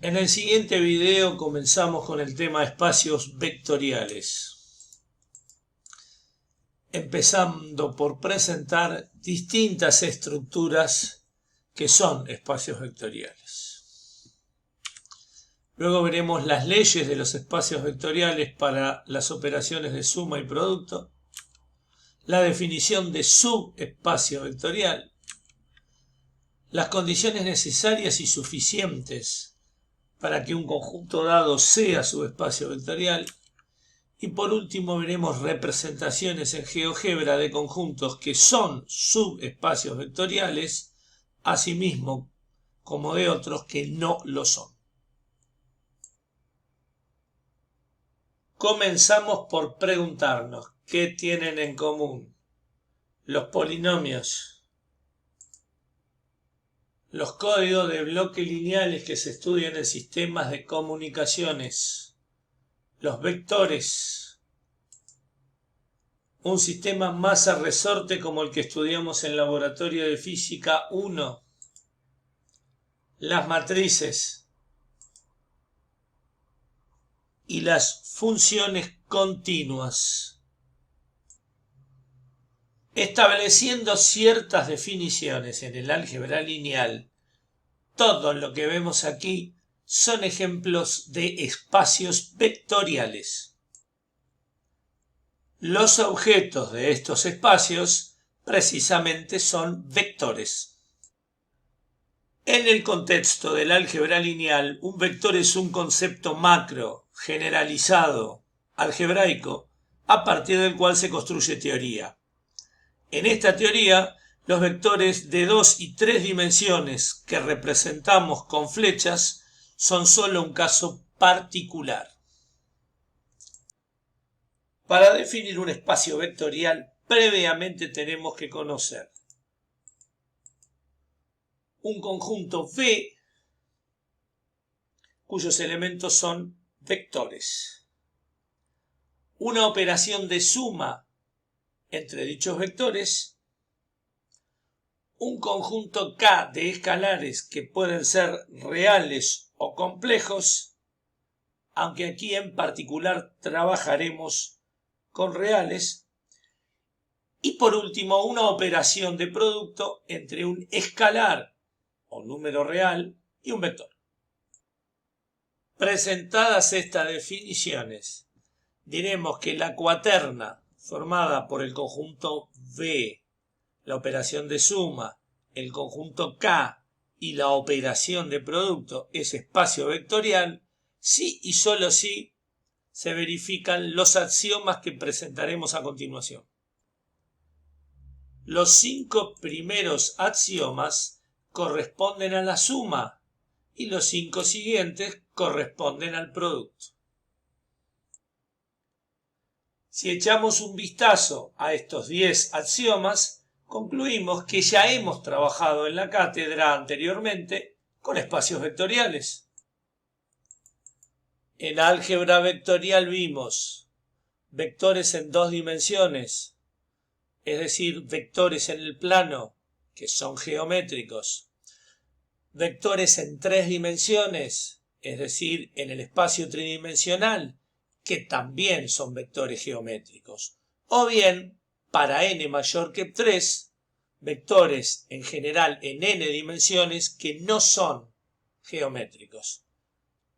En el siguiente video comenzamos con el tema espacios vectoriales, empezando por presentar distintas estructuras que son espacios vectoriales. Luego veremos las leyes de los espacios vectoriales para las operaciones de suma y producto, la definición de subespacio vectorial, las condiciones necesarias y suficientes para que un conjunto dado sea subespacio vectorial, y por último veremos representaciones en GeoGebra de conjuntos que son subespacios vectoriales, asimismo como de otros que no lo son. Comenzamos por preguntarnos qué tienen en común los polinomios, los códigos de bloques lineales que se estudian en sistemas de comunicaciones, los vectores, un sistema masa-resorte como el que estudiamos en laboratorio de física 1, las matrices y las funciones continuas. Estableciendo ciertas definiciones en el álgebra lineal, todo lo que vemos aquí son ejemplos de espacios vectoriales. Los objetos de estos espacios precisamente son vectores. En el contexto del álgebra lineal, un vector es un concepto macro, generalizado, algebraico, a partir del cual se construye teoría. En esta teoría, los vectores de 2 y 3 dimensiones que representamos con flechas son solo un caso particular. Para definir un espacio vectorial, previamente tenemos que conocer un conjunto V cuyos elementos son vectores, una operación de suma entre dichos vectores, un conjunto K de escalares que pueden ser reales o complejos, aunque aquí en particular trabajaremos con reales, y por último una operación de producto entre un escalar o número real y un vector. Presentadas estas definiciones, diremos que la cuaterna formada por el conjunto V, la operación de suma, el conjunto K y la operación de producto es espacio vectorial si y solo si se verifican los axiomas que presentaremos a continuación. Los 5 primeros axiomas corresponden a la suma y los 5 siguientes corresponden al producto. Si echamos un vistazo a estos 10 axiomas, concluimos que ya hemos trabajado en la cátedra anteriormente con espacios vectoriales. En álgebra vectorial vimos vectores en 2 dimensiones, es decir, vectores en el plano, que son geométricos, vectores en 3 dimensiones, es decir, en el espacio tridimensional, que también son vectores geométricos, o bien, para n mayor que 3, vectores en general en n dimensiones que no son geométricos.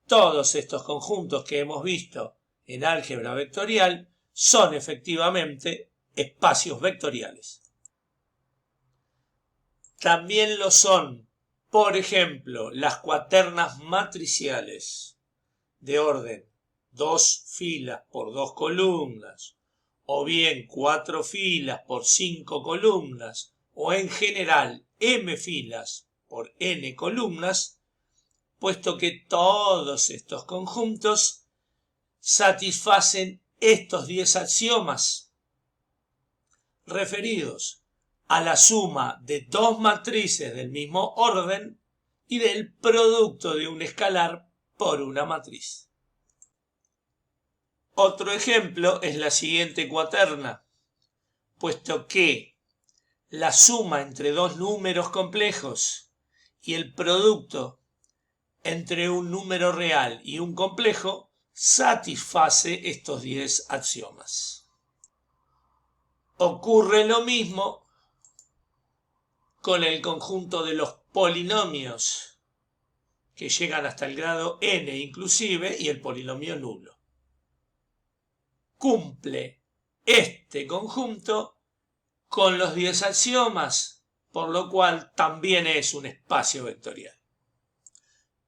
Todos estos conjuntos que hemos visto en álgebra vectorial son efectivamente espacios vectoriales. También lo son, por ejemplo, las cuaternas matriciales de orden 2 filas por 2 columnas, o bien 4 filas por 5 columnas, o en general m filas por n columnas, puesto que todos estos conjuntos satisfacen estos 10 axiomas referidos a la suma de 2 matrices del mismo orden y del producto de un escalar por una matriz. Otro ejemplo es la siguiente cuaterna, puesto que la suma entre 2 números complejos y el producto entre un número real y un complejo satisface estos 10 axiomas. Ocurre lo mismo con el conjunto de los polinomios que llegan hasta el grado n inclusive y el polinomio nulo. Cumple este conjunto con los 10 axiomas, por lo cual también es un espacio vectorial.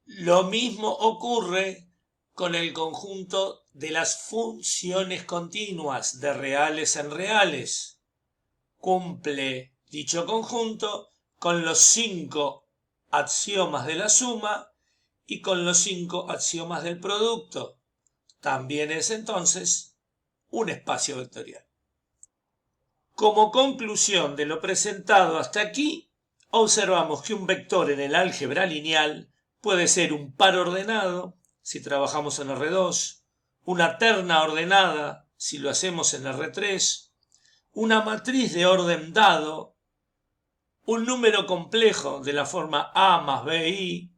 Lo mismo ocurre con el conjunto de las funciones continuas de reales en reales. Cumple dicho conjunto con los 5 axiomas de la suma y con los 5 axiomas del producto. También es entonces un espacio vectorial. Como conclusión de lo presentado hasta aquí, observamos que un vector en el álgebra lineal puede ser un par ordenado, si trabajamos en R2, una terna ordenada, si lo hacemos en R3, una matriz de orden dado, un número complejo de la forma A más BI,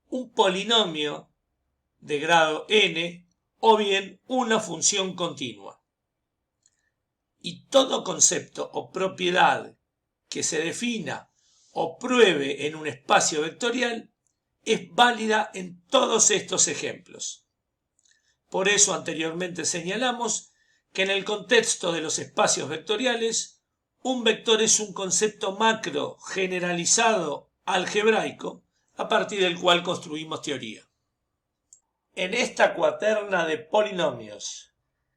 un polinomio de grado n o bien una función continua. Y todo concepto o propiedad que se defina o pruebe en un espacio vectorial es válida en todos estos ejemplos. Por eso anteriormente señalamos que en el contexto de los espacios vectoriales, un vector es un concepto macro generalizado algebraico a partir del cual construimos teoría. En esta cuaterna de polinomios,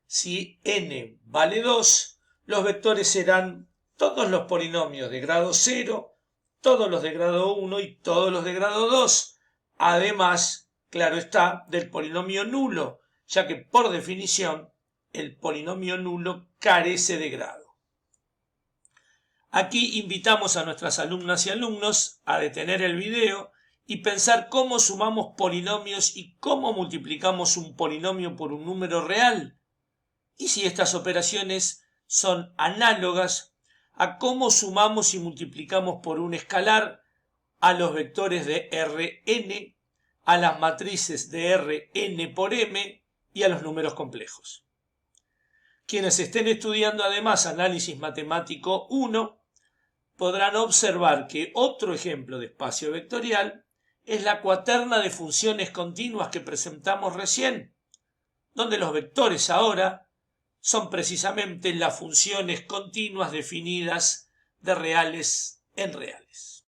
si n vale 2, los vectores serán todos los polinomios de grado 0, todos los de grado 1 y todos los de grado 2. Además, claro está, del polinomio nulo, ya que por definición el polinomio nulo carece de grado. Aquí invitamos a nuestras alumnas y alumnos a detener el video y pensar cómo sumamos polinomios y cómo multiplicamos un polinomio por un número real, y si estas operaciones son análogas a cómo sumamos y multiplicamos por un escalar a los vectores de Rn, a las matrices de Rn por m y a los números complejos. Quienes estén estudiando además análisis matemático 1 podrán observar que otro ejemplo de espacio vectorial es la cuaterna de funciones continuas que presentamos recién, donde los vectores ahora son precisamente las funciones continuas definidas de reales en reales.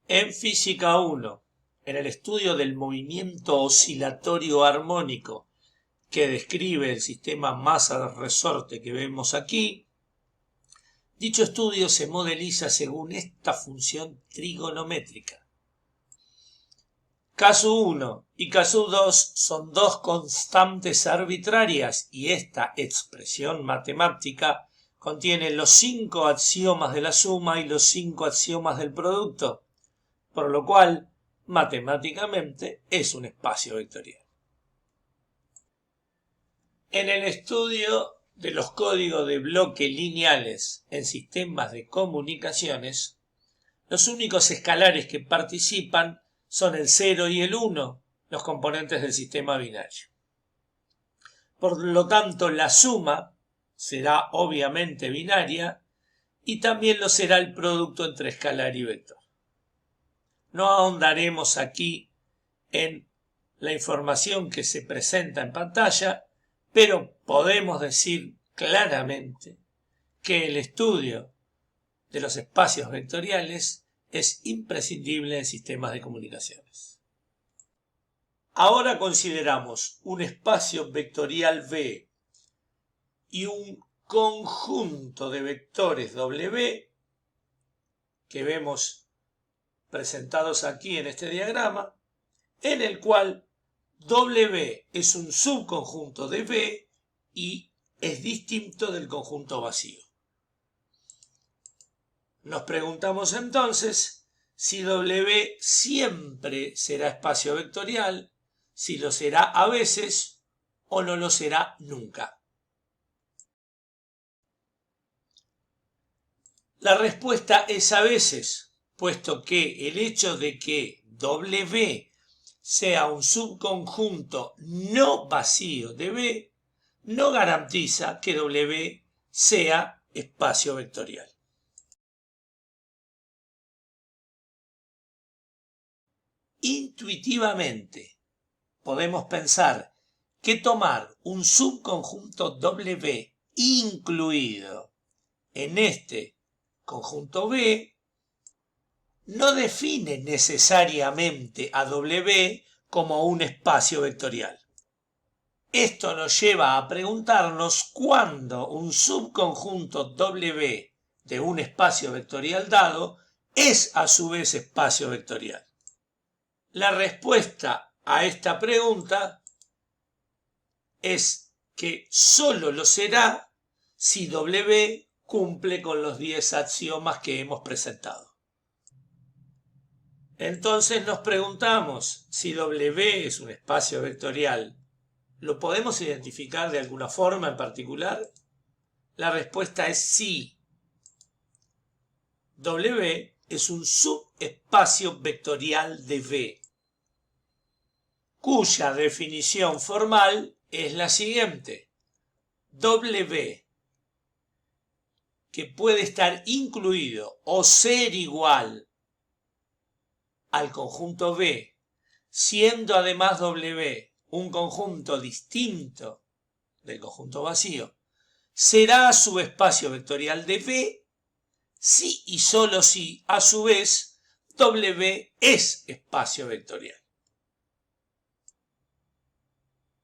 En Física 1, en el estudio del movimiento oscilatorio armónico que describe el sistema masa-resorte que vemos aquí, dicho estudio se modeliza según esta función trigonométrica. K1 y K2 son dos constantes arbitrarias y esta expresión matemática contiene los 5 axiomas de la suma y los 5 axiomas del producto, por lo cual matemáticamente es un espacio vectorial. En el estudio de los códigos de bloque lineales en sistemas de comunicaciones, los únicos escalares que participan son el 0 y el 1, los componentes del sistema binario. Por lo tanto, la suma será obviamente binaria y también lo será el producto entre escalar y vector. No ahondaremos aquí en la información que se presenta en pantalla, pero podemos decir claramente que el estudio de los espacios vectoriales es imprescindible en sistemas de comunicaciones. Ahora consideramos un espacio vectorial V y un conjunto de vectores W que vemos presentados aquí en este diagrama, en el cual W es un subconjunto de V y es distinto del conjunto vacío. Nos preguntamos entonces si W siempre será espacio vectorial, si lo será a veces o no lo será nunca. La respuesta es a veces, puesto que el hecho de que W sea un subconjunto no vacío de B no garantiza que W sea espacio vectorial. Intuitivamente podemos pensar que tomar un subconjunto W incluido en este conjunto B no define necesariamente a W como un espacio vectorial. Esto nos lleva a preguntarnos cuándo un subconjunto W de un espacio vectorial dado es a su vez espacio vectorial. La respuesta a esta pregunta es que solo lo será si W cumple con los 10 axiomas que hemos presentado. Entonces nos preguntamos si W es un espacio vectorial. ¿Lo podemos identificar de alguna forma en particular? La respuesta es sí. W es un subespacio vectorial de V, cuya definición formal es la siguiente. W, que puede estar incluido o ser igual al conjunto V, siendo además W un conjunto distinto del conjunto vacío, será subespacio vectorial de V si y solo si, a su vez, W es espacio vectorial.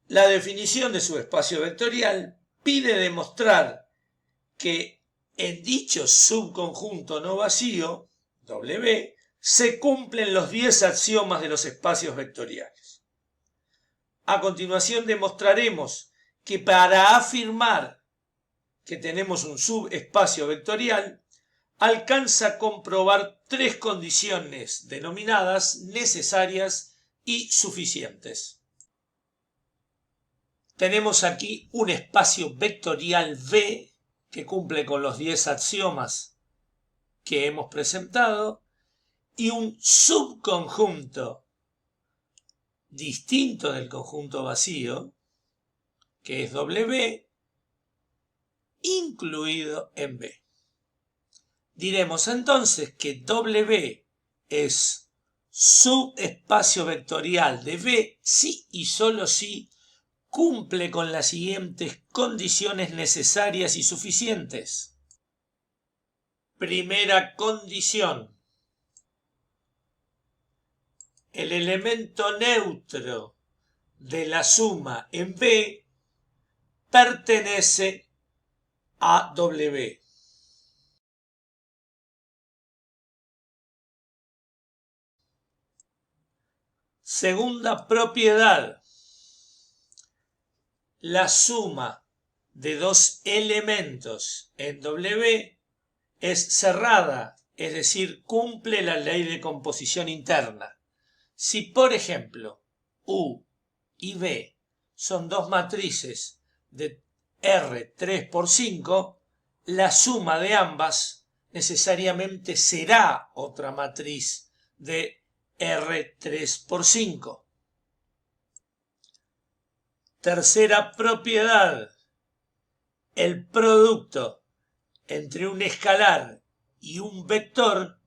La definición de subespacio vectorial pide demostrar que en dicho subconjunto no vacío, W, se cumplen los 10 axiomas de los espacios vectoriales. A continuación demostraremos que para afirmar que tenemos un subespacio vectorial, alcanza comprobar 3 condiciones denominadas necesarias y suficientes. Tenemos aquí un espacio vectorial V que cumple con los 10 axiomas que hemos presentado y un subconjunto distinto del conjunto vacío, que es W, incluido en V. Diremos entonces que W es subespacio vectorial de V si y solo si cumple con las siguientes condiciones necesarias y suficientes. Primera condición. El elemento neutro de la suma en V pertenece a W. Segunda propiedad. La suma de dos elementos en W es cerrada, es decir, cumple la ley de composición interna. Si, por ejemplo, U y V son dos matrices de R 3 por 5, la suma de ambas necesariamente será otra matriz de R 3 por 5. Tercera propiedad. El producto entre un escalar y un vector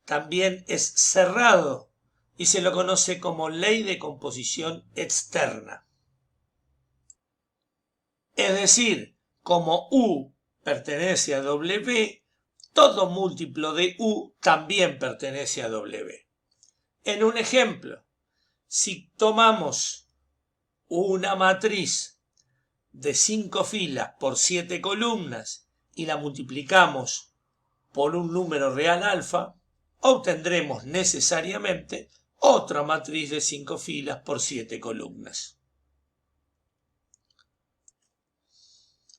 también es cerrado y se lo conoce como ley de composición externa. Es decir, como U pertenece a W, todo múltiplo de U también pertenece a W. En un ejemplo, si tomamos una matriz de 5 filas por 7 columnas y la multiplicamos por un número real alfa, obtendremos necesariamente otra matriz de 5 filas por 7 columnas.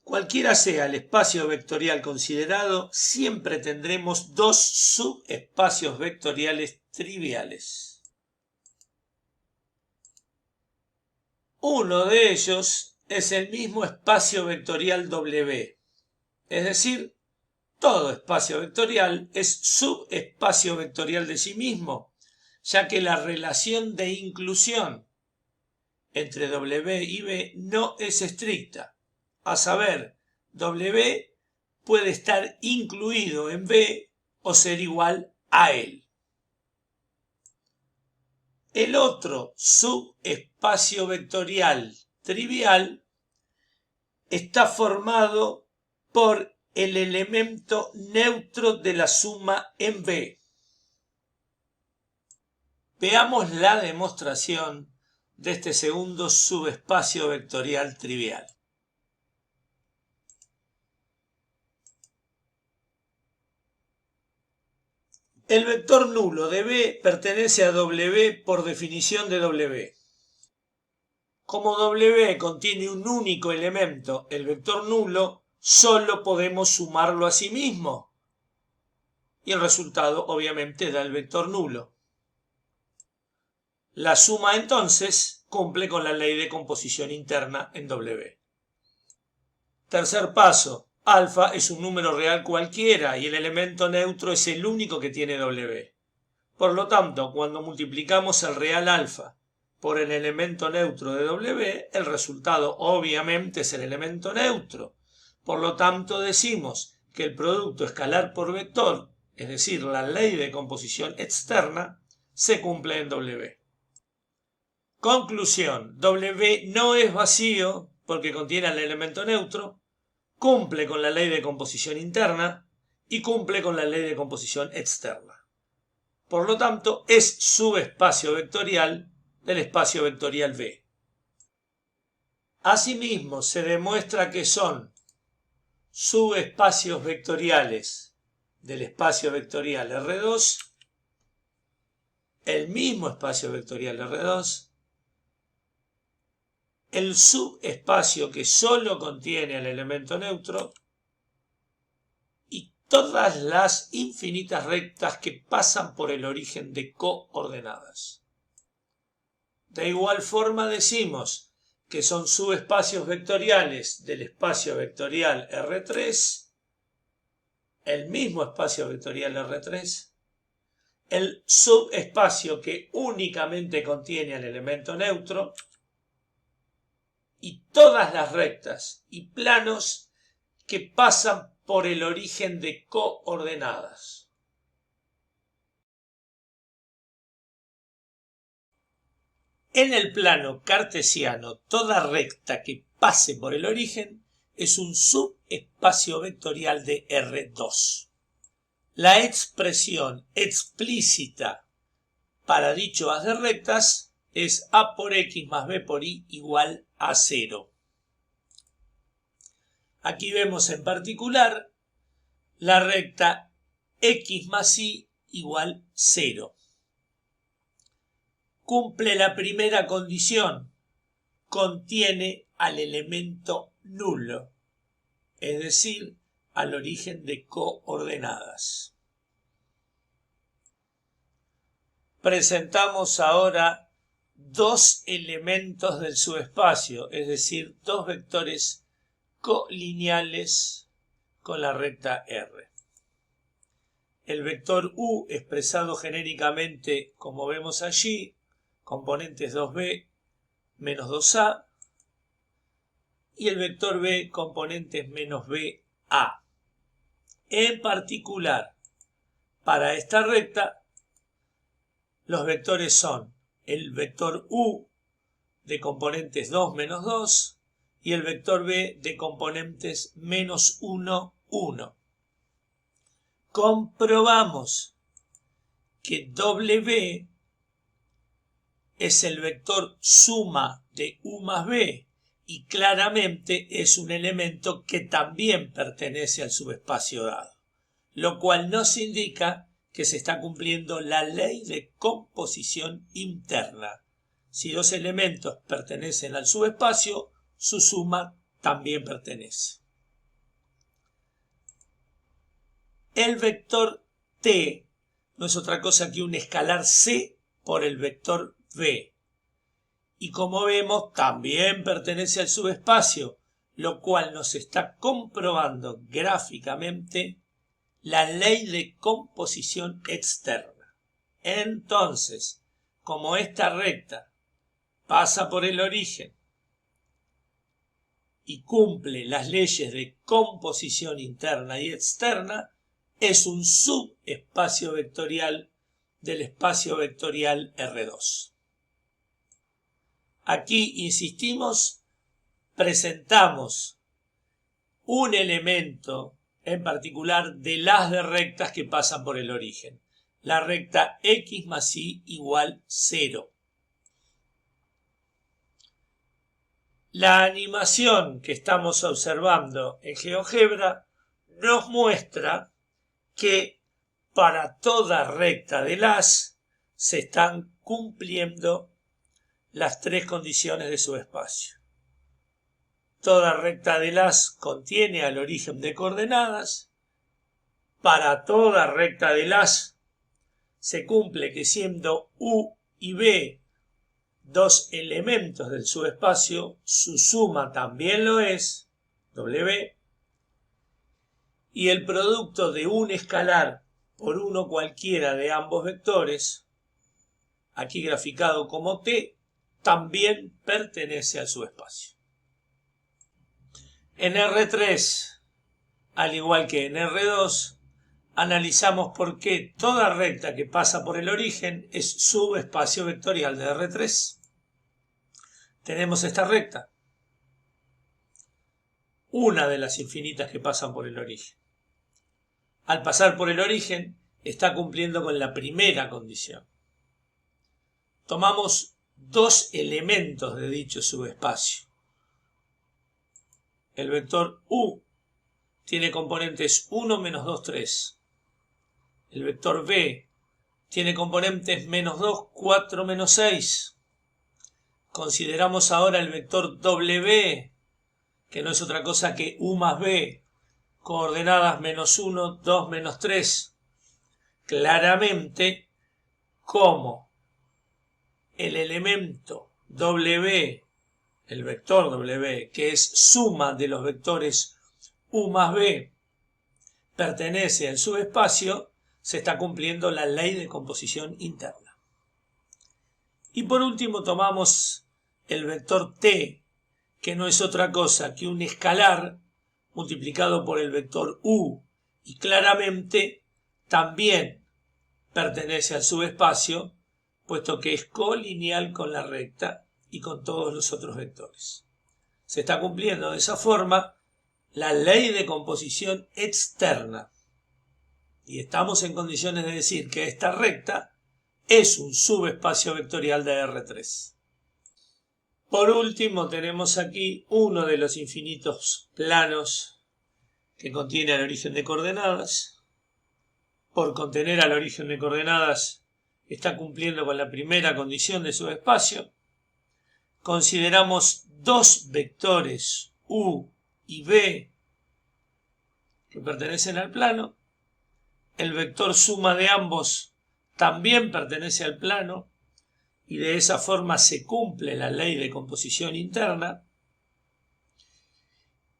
Cualquiera sea el espacio vectorial considerado, siempre tendremos dos subespacios vectoriales triviales. Uno de ellos es el mismo espacio vectorial W, es decir, todo espacio vectorial es subespacio vectorial de sí mismo, ya que la relación de inclusión entre W y B no es estricta. A saber, W puede estar incluido en B o ser igual a él. El otro subespacio vectorial trivial está formado por el elemento neutro de la suma en B. Veamos la demostración de este segundo subespacio vectorial trivial. El vector nulo de B pertenece a W por definición de W. Como W contiene un único elemento, el vector nulo, solo podemos sumarlo a sí mismo. Y el resultado obviamente da el vector nulo. La suma entonces cumple con la ley de composición interna en W. Tercer paso. Alfa es un número real cualquiera y el elemento neutro es el único que tiene W. Por lo tanto, cuando multiplicamos el real alfa por el elemento neutro de W, el resultado obviamente es el elemento neutro. Por lo tanto, decimos que el producto escalar por vector, es decir, la ley de composición externa, se cumple en W. Conclusión. W no es vacío porque contiene el elemento neutro, cumple con la ley de composición interna y cumple con la ley de composición externa. Por lo tanto, es subespacio vectorial del espacio vectorial B. Asimismo, se demuestra que son subespacios vectoriales del espacio vectorial R2, el mismo espacio vectorial R2, el subespacio que solo contiene el elemento neutro y todas las infinitas rectas que pasan por el origen de coordenadas. De igual forma decimos que son subespacios vectoriales del espacio vectorial R3, el mismo espacio vectorial R3, el subespacio que únicamente contiene el elemento neutro, y todas las rectas y planos que pasan por el origen de coordenadas. En el plano cartesiano, toda recta que pase por el origen es un subespacio vectorial de R2. La expresión explícita para dicho haz de rectas es A por X más B por Y igual a 0. Aquí vemos en particular la recta X más Y igual 0. Cumple la primera condición, contiene al elemento nulo, es decir, al origen de coordenadas. Presentamos ahora dos elementos del subespacio, es decir, dos vectores colineales con la recta R. El vector U expresado genéricamente como vemos allí, componentes 2b menos 2a, y el vector B componentes menos ba. En particular, para esta recta, los vectores son el vector U de componentes 2 menos 2 y el vector B de componentes menos 1, 1. Comprobamos que W es el vector suma de U más B y claramente es un elemento que también pertenece al subespacio dado, lo cual nos indica que se está cumpliendo la ley de composición interna. Si dos elementos pertenecen al subespacio, su suma también pertenece. El vector T no es otra cosa que un escalar C por el vector B. Y como vemos, también pertenece al subespacio, lo cual nos está comprobando gráficamente la ley de composición externa. Entonces, como esta recta pasa por el origen y cumple las leyes de composición interna y externa, es un subespacio vectorial del espacio vectorial R2. Aquí, insistimos, presentamos un elemento en particular del haz de rectas que pasan por el origen, la recta x más y igual 0. La animación que estamos observando en GeoGebra nos muestra que para toda recta del haz se están cumpliendo las tres condiciones de subespacio. Toda recta del haz contiene al origen de coordenadas. Para toda recta del haz se cumple que siendo U y B dos elementos del subespacio, su suma también lo es, W, y el producto de un escalar por uno cualquiera de ambos vectores, aquí graficado como T, también pertenece al subespacio. En R3, al igual que en R2, analizamos por qué toda recta que pasa por el origen es subespacio vectorial de R3. Tenemos esta recta, una de las infinitas que pasan por el origen. Al pasar por el origen, está cumpliendo con la primera condición. Tomamos dos elementos de dicho subespacio. El vector U tiene componentes 1, menos 2, 3. El vector B tiene componentes menos 2, 4, menos 6. Consideramos ahora el vector W, que no es otra cosa que U más B, coordenadas menos 1, 2, menos 3. Claramente, como el elemento W, el vector W, que es suma de los vectores U más B, pertenece al subespacio, se está cumpliendo la ley de composición interna. Y por último tomamos el vector T, que no es otra cosa que un escalar multiplicado por el vector U, y claramente también pertenece al subespacio, puesto que es colineal con la recta y con todos los otros vectores. Se está cumpliendo de esa forma la ley de composición externa. Y estamos en condiciones de decir que esta recta es un subespacio vectorial de R3. Por último, tenemos aquí uno de los infinitos planos que contiene el origen de coordenadas. Por contener al origen de coordenadas, está cumpliendo con la primera condición de subespacio. Consideramos dos vectores U y B que pertenecen al plano. El vector suma de ambos también pertenece al plano y de esa forma se cumple la ley de composición interna.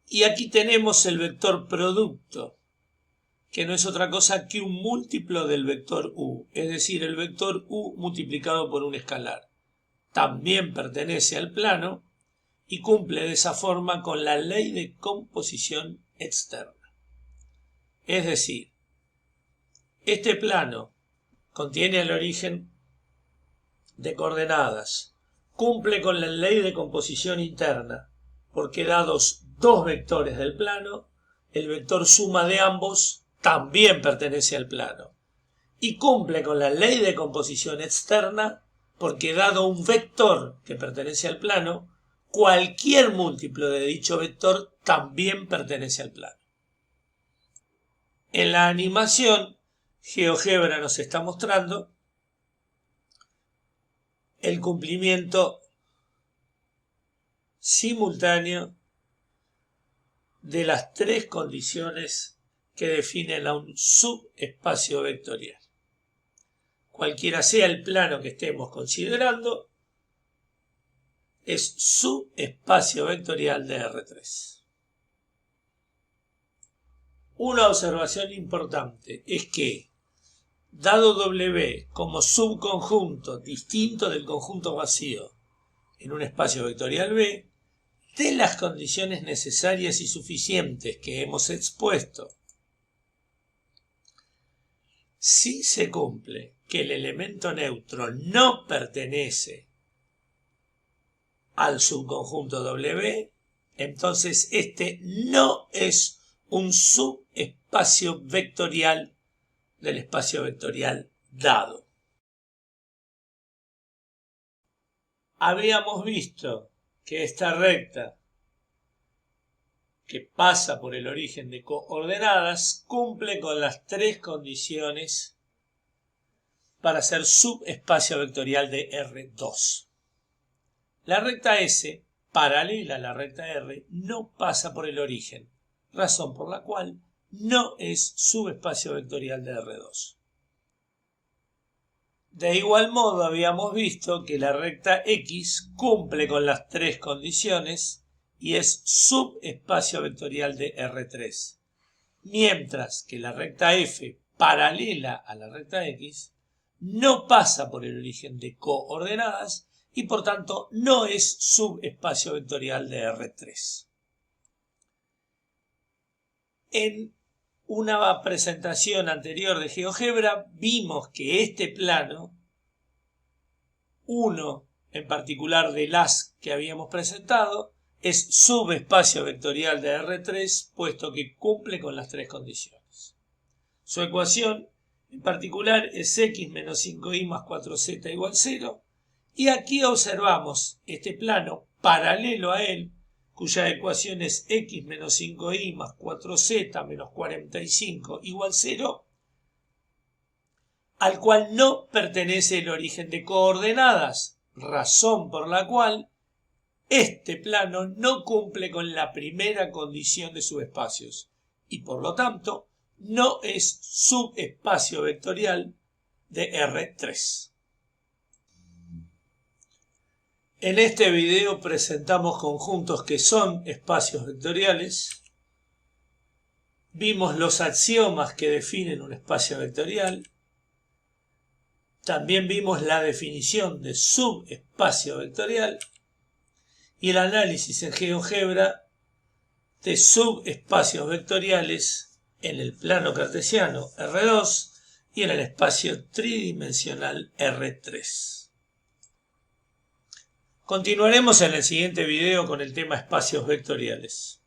Y aquí tenemos el vector producto, que no es otra cosa que un múltiplo del vector U, es decir, el vector U multiplicado por un escalar. También pertenece al plano y cumple de esa forma con la ley de composición externa. Es decir, este plano contiene el origen de coordenadas, cumple con la ley de composición interna, porque dados dos vectores del plano, el vector suma de ambos también pertenece al plano, y cumple con la ley de composición externa, porque dado un vector que pertenece al plano, cualquier múltiplo de dicho vector también pertenece al plano. En la animación, GeoGebra nos está mostrando el cumplimiento simultáneo de las tres condiciones que definen a un subespacio vectorial. Cualquiera sea el plano que estemos considerando, es subespacio vectorial de R3. Una observación importante es que, dado W como subconjunto distinto del conjunto vacío en un espacio vectorial B, de las condiciones necesarias y suficientes que hemos expuesto, si se cumple que el elemento neutro no pertenece al subconjunto W, entonces este no es un subespacio vectorial del espacio vectorial dado. Habíamos visto que esta recta que pasa por el origen de coordenadas cumple con las tres condiciones para ser subespacio vectorial de R2. La recta S, paralela a la recta R, no pasa por el origen, razón por la cual no es subespacio vectorial de R2. De igual modo habíamos visto que la recta X cumple con las tres condiciones y es subespacio vectorial de R3, mientras que la recta F, paralela a la recta X, no pasa por el origen de coordenadas y por tanto no es subespacio vectorial de R3. En una presentación anterior de GeoGebra vimos que este plano, uno en particular de las que habíamos presentado, es subespacio vectorial de R3 puesto que cumple con las tres condiciones. Su ecuación en particular es x menos 5y más 4z igual 0 y aquí observamos este plano paralelo a él cuya ecuación es x menos 5y más 4z menos 45 igual 0, al cual no pertenece el origen de coordenadas, razón por la cual este plano no cumple con la primera condición de subespacios y por lo tanto no es subespacio vectorial de R3. En este video presentamos conjuntos que son espacios vectoriales. Vimos los axiomas que definen un espacio vectorial. También vimos la definición de subespacio vectorial y el análisis en GeoGebra de subespacios vectoriales en el plano cartesiano R2 y en el espacio tridimensional R3. Continuaremos en el siguiente video con el tema espacios vectoriales.